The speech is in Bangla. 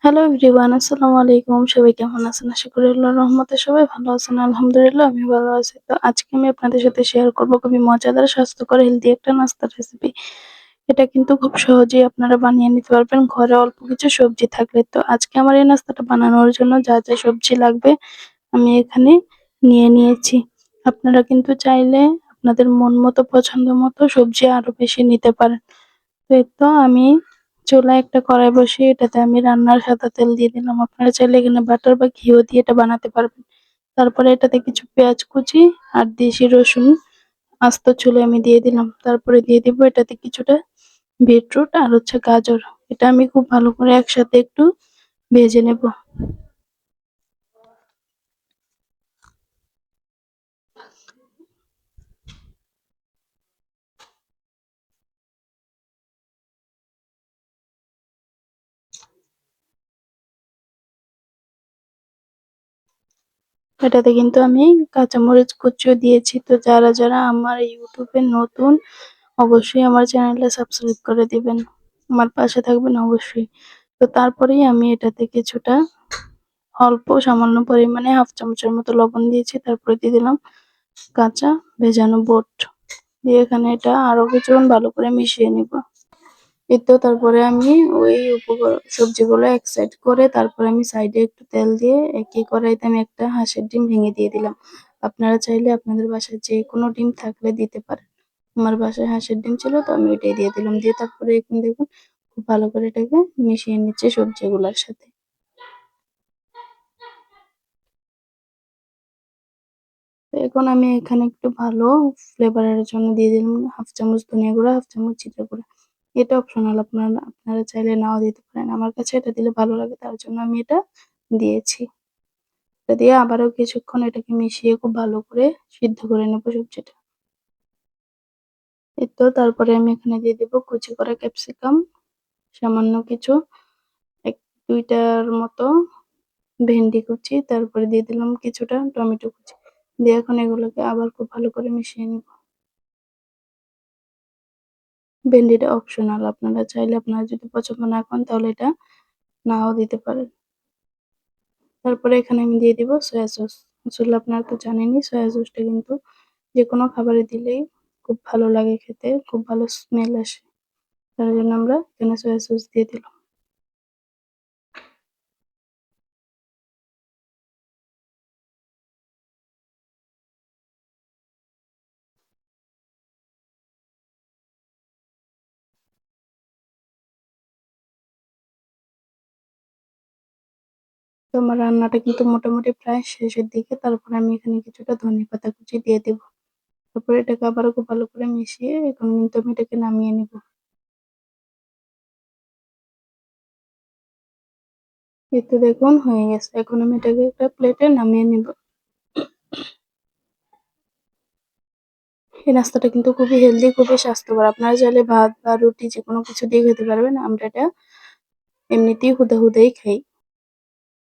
হ্যালো এভরিওয়ান, আসসালামু আলাইকুম। সবাই কেমন আছেন? আশা করি আল্লাহর রহমতে সবাই ভালো আছেন। আলহামদুলিল্লাহ আমি ভালো আছি। তো আজকে আমি আপনাদের সাথে শেয়ার করব খুবই মজাদার, স্বাস্থ্যকর, হেলদি একটা নাস্তার রেসিপি। এটা কিন্তু খুব সহজেই আপনারা বানিয়ে নিতে পারবেন ঘরে অল্প কিছু সবজি থাকলে। তো আজকে আমার এই নাস্তাটা বানানোর জন্য যা যা সবজি লাগবে আমি এখানে নিয়ে নিয়েছি। আপনারা কিন্তু চাইলে আপনাদের মন মতো পছন্দ মতো সবজি আরো বেশি নিতে পারেন। তো এই তো আমি চুলায় একটা কড়াই বসিয়ে এটাতে আমি রান্নার সাদা তেল দিয়ে দিলাম। আপনারা চাইলে এখানে বাটার বা ঘিও দিয়ে এটা বানাতে পারবেন। তারপরে এটাতে কিছু পেঁয়াজ কুচি আর দেশি রসুন আস্ত চুলে আমি দিয়ে দিলাম। তারপরে দিয়ে দিব এটাতে কিছুটা বিটরুট আর গাজর। এটা আমি খুব ভালো করে একসাথে একটু ভেজে নেব। এটাতে কিন্তু আমি কাঁচামরিচ কুচিও দিয়েছি। তো যারা আমার ইউটিউবে নতুন অবশ্যই আমার চ্যানেলটা সাবস্ক্রাইব করে দিবেন। আমার পাশে থাকবেন অবশ্যই। তো তারপরেই আমি এটাতে কিছুটা অল্প সামান্য পরিমাণে হাফ চামচের মতো লবণ দিয়েছি। তারপরে দিয়ে দিলাম কাঁচা ভেজানো বুট। দিয়ে এখানে এটা আরো কিছুক্ষণ ভালো করে মিশিয়ে নিব। এই তো তারপরে আমি ওই সবজিগুলো এক সাইড করে তারপরে আমি সাইডে একটু তেল দিয়ে একই কড়াইতে আমি একটা হাঁসের ডিম ভেঙে দিয়ে দিলাম। আপনারা চাইলে আপনাদের বাসায় যে কোনো ডিম থাকলে দিতে পারেন। আমার বাসায় হাঁসের ডিম ছিল তো আমি ওইটাই দিয়ে দিলাম। দিয়ে তারপরে এখন দেখুন খুব ভালো করে এটাকে মিশিয়ে নিচ্ছে সবজিগুলোর সাথে। তো এখন আমি এখানে একটু ভালো ফ্লেভারের জন্য দিয়ে দিলাম হাফ চামচ ধনিয়া গুঁড়া, হাফ চামচ জিরা গুঁড়া। এটা অপশনাল, আপনারা চাইলে নাও দিতে পারেন। আমার কাছে এটা দিলে ভালো লাগে, তার জন্য আমি এটা দিয়েছি। এটা দিয়ে আবারও কিছুক্ষণ এটাকে মিশিয়ে খুব ভালো করে সিদ্ধ করে নেব সবজিটা। এই তো তারপরে আমি এখানে দিয়ে দেব কুচি করা ক্যাপসিকাম, সামান্য কিছু, এক দুইটার মতো ভেন্ডি কুচি, তারপরে দিয়ে দিলাম কিছুটা টমেটো কুচি। দিয়ে এখন এগুলোকে আবার খুব ভালো করে মিশিয়ে নিব। ভেন্ডিটা অপশনাল, আপনারা চাইলে আপনারা যদি পছন্দ না করেন তাহলে এটা নাও দিতে পারেন। তারপরে এখানে আমি দিয়ে দিব সয়া সস। আসলে আপনারা তো জানেনই সয়া সসটা কিন্তু যে কোনো খাবারে দিলেই খুব ভালো লাগে খেতে, খুব ভালো স্মেল আসে। তার জন্য আমরা এখানে সয়া সস দিয়ে দিলাম। তো আমার রান্নাটা কিন্তু মোটামুটি প্রায় শেষের দিকে। তারপরে আমি এখানে কিছুটা ধনেপাতা কুচি দিয়ে দিব। তারপরে এটাকে আবারও খুব ভালো করে মিশিয়ে এখন কিন্তু আমি এটাকে নামিয়ে নিব। এই তো দেখুন হয়ে গেছে। এখন আমি এটাকে একটা প্লেটে নামিয়ে নিব। এই নাস্তাটা কিন্তু খুবই হেলদি, খুবই স্বাস্থ্যকর। আপনারা চাইলে ভাত বা রুটি যেকোনো কিছু দিয়ে খেতে পারবেন। আমরা এটা এমনিতেই হুদাই খাই।